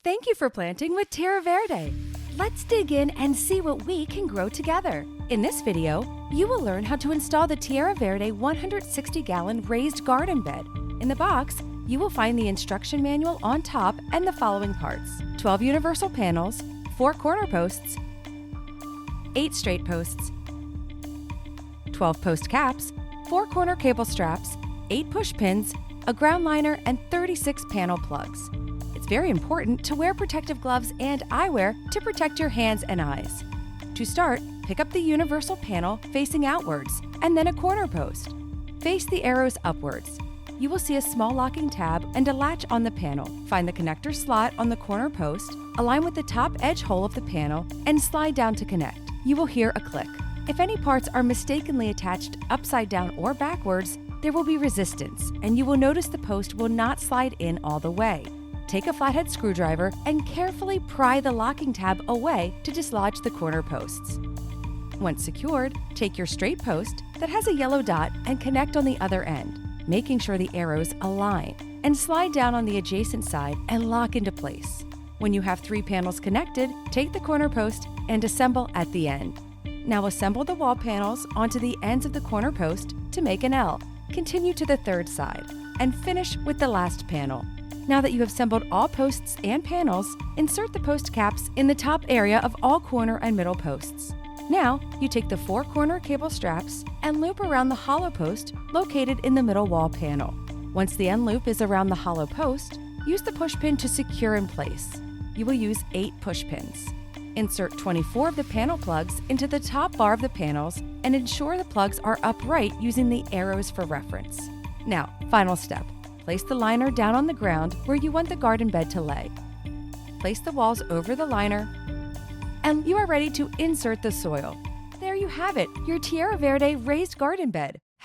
Thank you for planting with Terra Verde. Let's dig in and see what we can grow together. In this video, you will learn how to install the Terra Verde 160-gallon raised garden bed. In the box, you will find the instruction manual on top and the following parts: 12 universal panels, 4 corner posts, 8 straight posts, 12 post caps, 4 corner cable straps, 8 push pins, a ground liner, and 36 panel plugs. It's very important to wear protective gloves and eyewear to protect your hands and eyes. To start, pick up the universal panel facing outwards and then a corner post. Face the arrows upwards. You will see a small locking tab and a latch on the panel. Find the connector slot on the corner post, align with the top edge hole of the panel, and slide down to connect. You will hear a click. If any parts are mistakenly attached upside down or backwards, there will be resistance, and you will notice the post will not slide in all the way. Take a flathead screwdriver and carefully pry the locking tab away to dislodge the corner posts. Once secured, take your straight post that has a yellow dot and connect on the other end, making sure the arrows align, and slide down on the adjacent side and lock into place. When you have 3 panels connected, take the corner post and assemble at the end. Now assemble the wall panels onto the ends of the corner post to make an L. Continue to the third side and finish with the last panel. Now that you have assembled all posts and panels, insert the post caps in the top area of all corner and middle posts. Now, you take the 4 corner cable straps and loop around the hollow post located in the middle wall panel. Once the end loop is around the hollow post, use the push pin to secure in place. You will use 8 push pins. Insert 24 of the panel plugs into the top bar of the panels and ensure the plugs are upright using the arrows for reference. Now, final step. Place the liner down on the ground where you want the garden bed to lay. Place the walls over the liner, and you are ready to insert the soil. There you have it, your Terra Verde raised garden bed.